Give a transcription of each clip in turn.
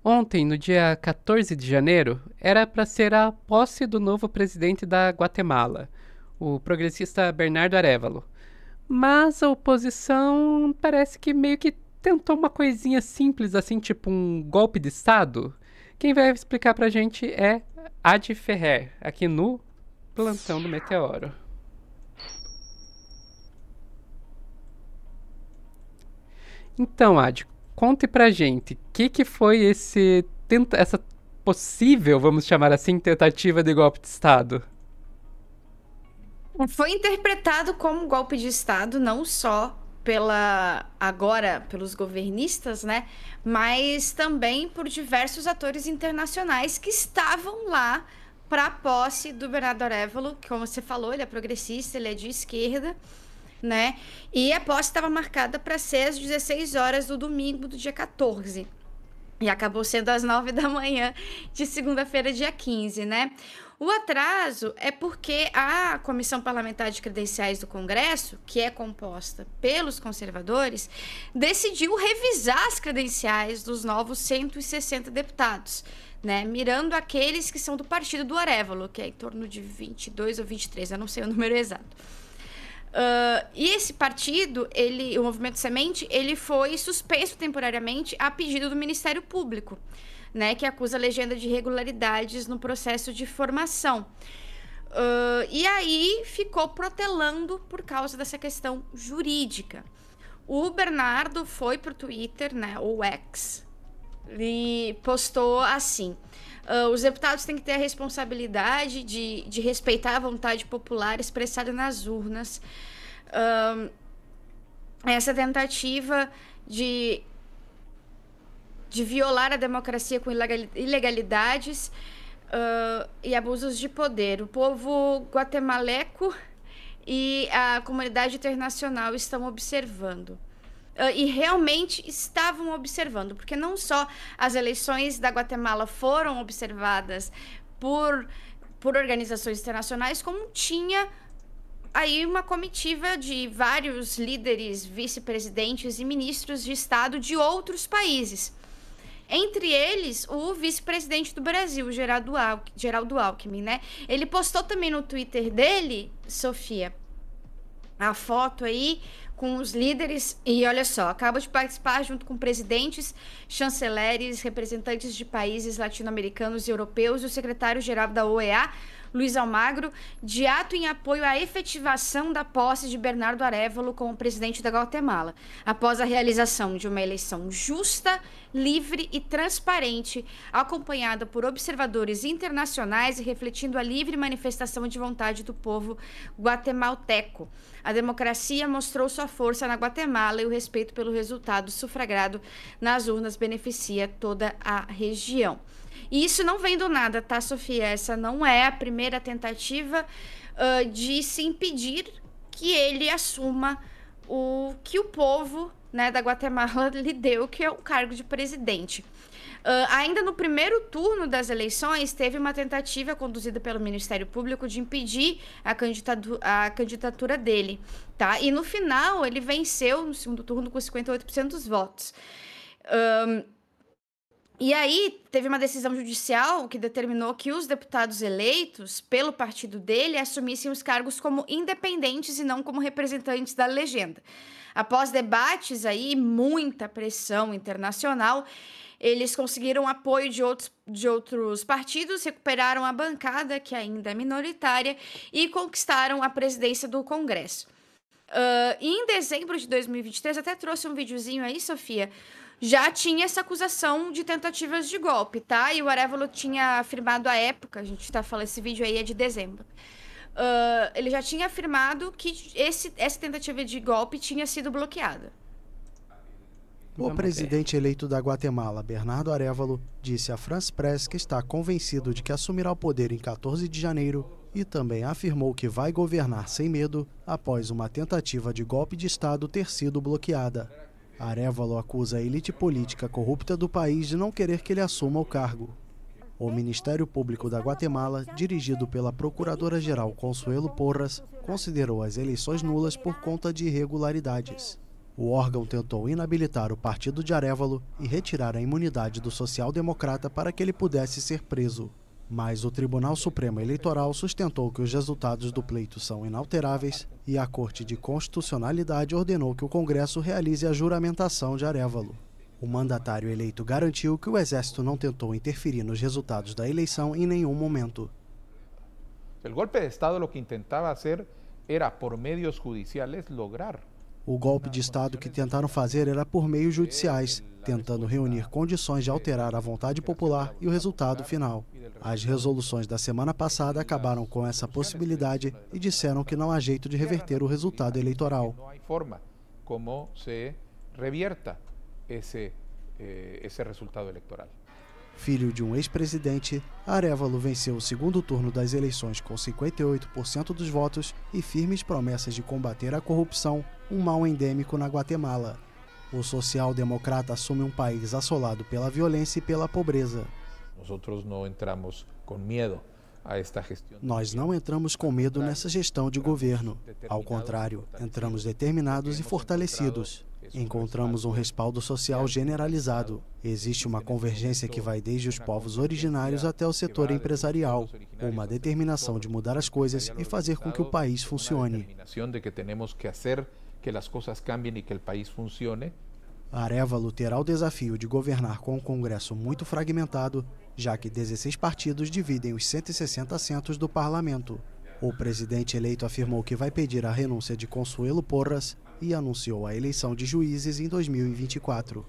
Ontem, no dia 14 de janeiro, era para ser a posse do novo presidente da Guatemala, o progressista Bernardo Arévalo. Mas a oposição parece que meio que tentou uma coisinha simples assim, tipo um golpe de Estado. Quem vai explicar pra gente é Adi Ferrer, aqui no Plantão do Meteoro. Então, Adi, conte pra gente, o que foi essa possível, vamos chamar assim, tentativa de golpe de Estado? Foi interpretado como golpe de Estado, não só pelos governistas, né? Mas também por diversos atores internacionais que estavam lá para a posse do Bernardo Arévalo, que, como você falou, ele é progressista, ele é de esquerda, né? E a posse estava marcada para ser às 16 horas do domingo do dia 14. E acabou sendo às 9 da manhã de segunda-feira, dia 15, né? O atraso é porque a Comissão Parlamentar de Credenciais do Congresso, que é composta pelos conservadores, decidiu revisar as credenciais dos novos 160 deputados, né? Mirando aqueles que são do partido do Arévalo, que é em torno de 22 ou 23, eu não sei o número exato. E esse partido, o Movimento Semente, ele foi suspenso temporariamente a pedido do Ministério Público, né, que acusa a legenda de irregularidades no processo de formação. E aí ficou protelando por causa dessa questão jurídica. O Bernardo foi pro Twitter, né, o X, e postou assim: os deputados têm que ter a responsabilidade de respeitar a vontade popular expressada nas urnas. Essa tentativa de violar a democracia com ilegalidades e abusos de poder. O povo guatemalteco e a comunidade internacional estão observando. E realmente estavam observando, porque não só as eleições da Guatemala foram observadas por organizações internacionais, como tinha aí uma comitiva de vários líderes, vice-presidentes e ministros de Estado de outros países. Entre eles, o vice-presidente do Brasil, Geraldo Alckmin, né? Ele postou também no Twitter dele, Sofia, a foto aí com os líderes, e olha só, acaba de participar junto com presidentes, chanceleres, representantes de países latino-americanos e europeus e o secretário-geral da OEA, Luiz Almagro, de ato em apoio à efetivação da posse de Bernardo Arévalo como presidente da Guatemala, após a realização de uma eleição justa, livre e transparente, acompanhada por observadores internacionais e refletindo a livre manifestação de vontade do povo guatemalteco. A democracia mostrou sua força na Guatemala e o respeito pelo resultado sufragado nas urnas beneficia toda a região. E isso não vem do nada, tá, Sofia? Essa não é a primeira tentativa de se impedir que ele assuma o que o povo, né, da Guatemala lhe deu, que é o cargo de presidente. Ainda no primeiro turno das eleições, teve uma tentativa conduzida pelo Ministério Público de impedir a candidatura dele, tá? E no final, ele venceu no segundo turno com 58% dos votos. E aí, teve uma decisão judicial que determinou que os deputados eleitos pelo partido dele assumissem os cargos como independentes e não como representantes da legenda. Após debates aí, muita pressão internacional, eles conseguiram apoio de outros partidos, recuperaram a bancada, que ainda é minoritária, e conquistaram a presidência do Congresso. E em dezembro de 2023, até trouxe um videozinho aí, Sofia, já tinha essa acusação de tentativas de golpe, tá? E o Arévalo tinha afirmado à época, a gente tá falando, esse vídeo aí é de dezembro, ele já tinha afirmado que essa tentativa de golpe tinha sido bloqueada. O presidente eleito da Guatemala, Bernardo Arévalo, disse à France Press que está convencido de que assumirá o poder em 14 de janeiro e também afirmou que vai governar sem medo após uma tentativa de golpe de Estado ter sido bloqueada. Arévalo acusa a elite política corrupta do país de não querer que ele assuma o cargo. O Ministério Público da Guatemala, dirigido pela Procuradora-Geral Consuelo Porras, considerou as eleições nulas por conta de irregularidades. O órgão tentou inabilitar o partido de Arévalo e retirar a imunidade do social-democrata para que ele pudesse ser preso. Mas o Tribunal Supremo Eleitoral sustentou que os resultados do pleito são inalteráveis e a Corte de Constitucionalidade ordenou que o Congresso realize a juramentação de Arévalo. O mandatário eleito garantiu que o Exército não tentou interferir nos resultados da eleição em nenhum momento. O golpe de Estado lo que intentava fazer era, por meios judiciais, lograr. O golpe de Estado que tentaram fazer era por meios judiciais, tentando reunir condições de alterar a vontade popular e o resultado final. As resoluções da semana passada acabaram com essa possibilidade e disseram que não há jeito de reverter o resultado eleitoral. Não há forma como se revierta esse resultado eleitoral. Filho de um ex-presidente, Arévalo venceu o segundo turno das eleições com 58% dos votos e firmes promessas de combater a corrupção, um mal endêmico na Guatemala. O social-democrata assume um país assolado pela violência e pela pobreza. Nós não entramos com medo nessa gestão de governo. Ao contrário, entramos determinados e fortalecidos. Encontramos um respaldo social generalizado. Existe uma convergência que vai desde os povos originários até o setor empresarial, uma determinação de mudar as coisas e fazer com que o país funcione. Arévalo terá o desafio de governar com um Congresso muito fragmentado, já que 16 partidos dividem os 160 assentos do parlamento. O presidente eleito afirmou que vai pedir a renúncia de Consuelo Porras e anunciou a eleição de juízes em 2024.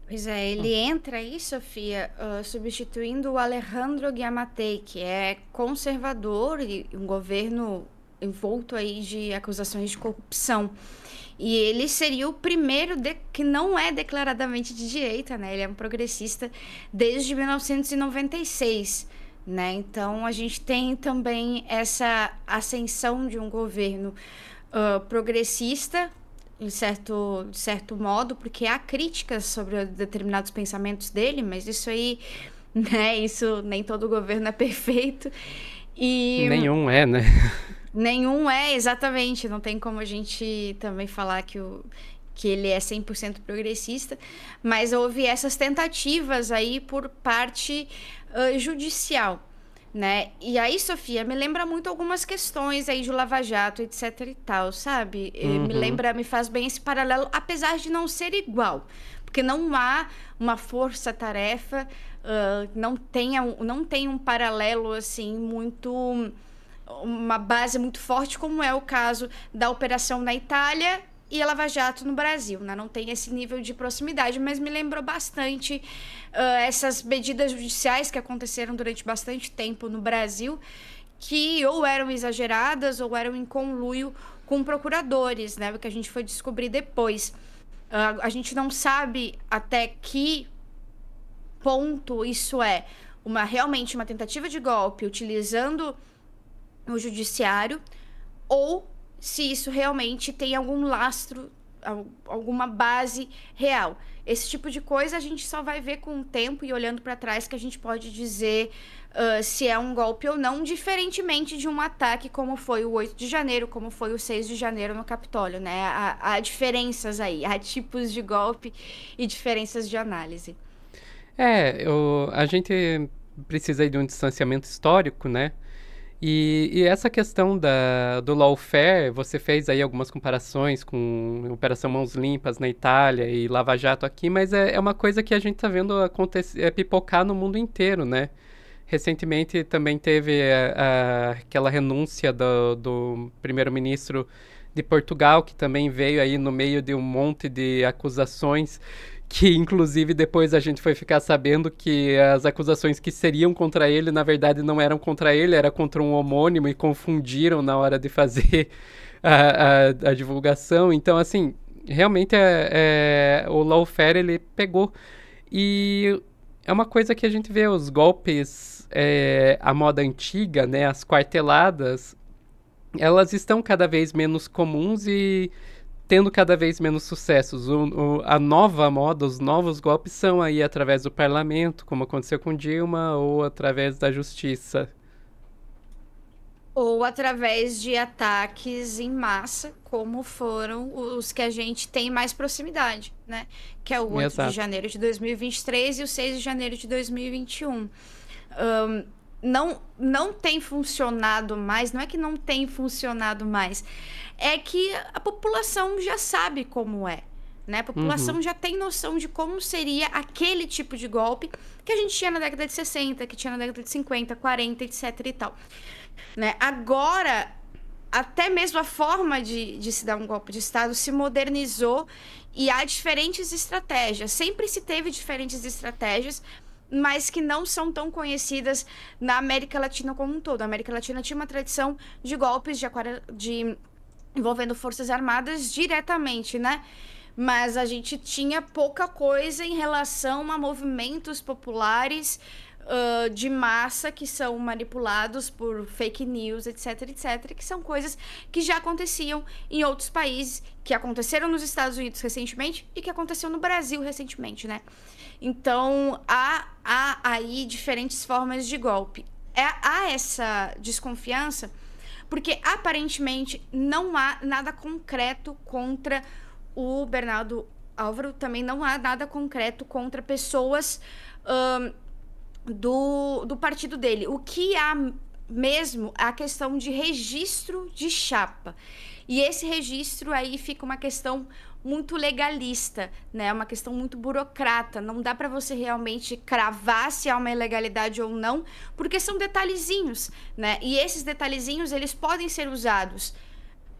Pois é, ele entra aí, Sofia, substituindo o Alejandro Giammattei, que é conservador e um governo envolto aí de acusações de corrupção. E ele seria o primeiro que não é declaradamente de direita, né? Ele é um progressista desde 1996. Né? Então, a gente tem também essa ascensão de um governo progressista, de certo modo, porque há críticas sobre determinados pensamentos dele, mas isso aí, né? Isso, nem todo governo é perfeito. E nenhum é, né? Nenhum é, exatamente. Não tem como a gente também falar que ele é 100% progressista, mas houve essas tentativas aí por parte judicial, né? E aí, Sofia, me lembra muito algumas questões aí de Lava Jato, etc e tal, sabe? Me faz bem esse paralelo, apesar de não ser igual, porque não há uma força-tarefa, não tem um paralelo, assim, uma base muito forte, como é o caso da operação na Itália e a Lava Jato no Brasil, né? Não tem esse nível de proximidade, mas me lembrou bastante essas medidas judiciais que aconteceram durante bastante tempo no Brasil, que ou eram exageradas ou eram em conluio com procuradores, né? O que a gente foi descobrir depois. A gente não sabe até que ponto isso é realmente uma tentativa de golpe utilizando o judiciário, ou se isso realmente tem algum lastro, alguma base real. Esse tipo de coisa a gente só vai ver com o tempo e olhando para trás que a gente pode dizer se é um golpe ou não, diferentemente de um ataque como foi o 8 de janeiro, como foi o 6 de janeiro no Capitólio, né? Há diferenças aí, há tipos de golpe e diferenças de análise. A gente precisa aí de um distanciamento histórico, né? E essa questão do lawfare, você fez aí algumas comparações com Operação Mãos Limpas na Itália e Lava Jato aqui, mas é uma coisa que a gente está vendo pipocar no mundo inteiro, né? Recentemente também teve aquela renúncia do primeiro-ministro de Portugal, que também veio aí no meio de um monte de acusações, que inclusive depois a gente foi ficar sabendo que as acusações que seriam contra ele, na verdade não eram contra ele, era contra um homônimo e confundiram na hora de fazer a divulgação. Então, assim, realmente o lawfare, ele pegou. E é uma coisa que a gente vê, os golpes à moda antiga, né, as quarteladas, elas estão cada vez menos comuns e tendo cada vez menos sucessos. A nova moda, os novos golpes são aí através do parlamento, como aconteceu com Dilma, ou através da justiça. Ou através de ataques em massa, como foram os que a gente tem mais proximidade, né? Que é o 8 Exato. de janeiro de 2023 e o 6 de janeiro de 2021. Não tem funcionado mais, não é que não tem funcionado mais, é que a população já sabe como é. Né? A população já tem noção de como seria aquele tipo de golpe que a gente tinha na década de 60, que tinha na década de 50, 40, etc e tal. Né? Agora, até mesmo a forma de se dar um golpe de Estado se modernizou e há diferentes estratégias. Sempre se teve diferentes estratégias, mas que não são tão conhecidas na América Latina como um todo. A América Latina tinha uma tradição de golpes envolvendo forças armadas diretamente, né? Mas a gente tinha pouca coisa em relação a movimentos populares de massa que são manipulados por fake news, etc, etc, que são coisas que já aconteciam em outros países, que aconteceram nos Estados Unidos recentemente e que aconteceu no Brasil recentemente, né? Então, há aí diferentes formas de golpe. Há essa desconfiança porque, aparentemente, não há nada concreto contra o Bernardo Álvaro, também não há nada concreto contra pessoas do partido dele. O que há mesmo é a questão de registro de chapa. E esse registro aí fica uma questão muito legalista, né? Uma questão muito burocrata. Não dá para você realmente cravar se há uma ilegalidade ou não, porque são detalhezinhos, né? E esses detalhezinhos, eles podem ser usados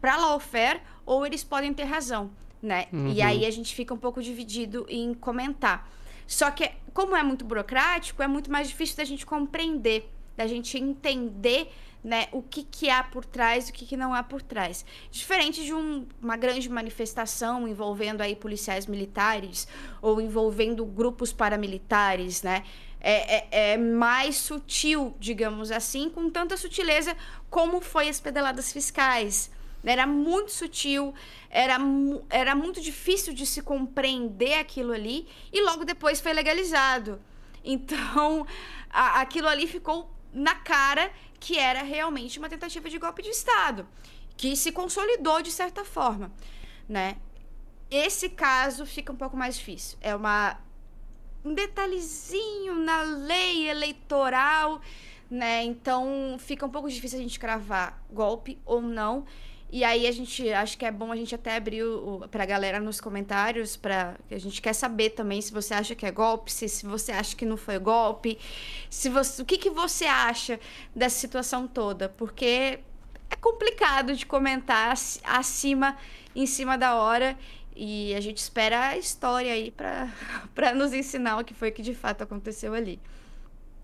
para lawfare ou eles podem ter razão, né? E aí a gente fica um pouco dividido em comentar. Só que, como é muito burocrático, é muito mais difícil da gente compreender, da gente entender, né, o que há por trás e o que não há por trás. Diferente de uma grande manifestação envolvendo aí policiais militares ou envolvendo grupos paramilitares, né? É mais sutil, digamos assim, com tanta sutileza como foi as pedaladas fiscais. Era muito sutil, era muito difícil de se compreender aquilo ali, e logo depois foi legalizado. Então, aquilo ali ficou na cara que era realmente uma tentativa de golpe de Estado, que se consolidou de certa forma, né? Esse caso fica um pouco mais difícil. É um detalhezinho na lei eleitoral, né? Então, fica um pouco difícil a gente cravar golpe ou não. E aí acho que é bom a gente até abrir pra galera nos comentários, que a gente quer saber também se você acha que é golpe, se você acha que não foi golpe, o que você acha dessa situação toda, porque é complicado de comentar em cima da hora, e a gente espera a história aí pra nos ensinar o que foi que de fato aconteceu ali.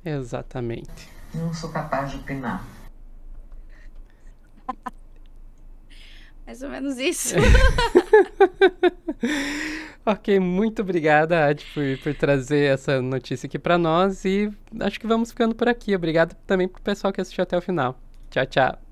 Exatamente. Não sou capaz de opinar. Mais ou menos isso. Ok, muito obrigada, Adi, por trazer essa notícia aqui para nós, e acho que vamos ficando por aqui. Obrigado também pro pessoal que assistiu até o final. Tchau, tchau.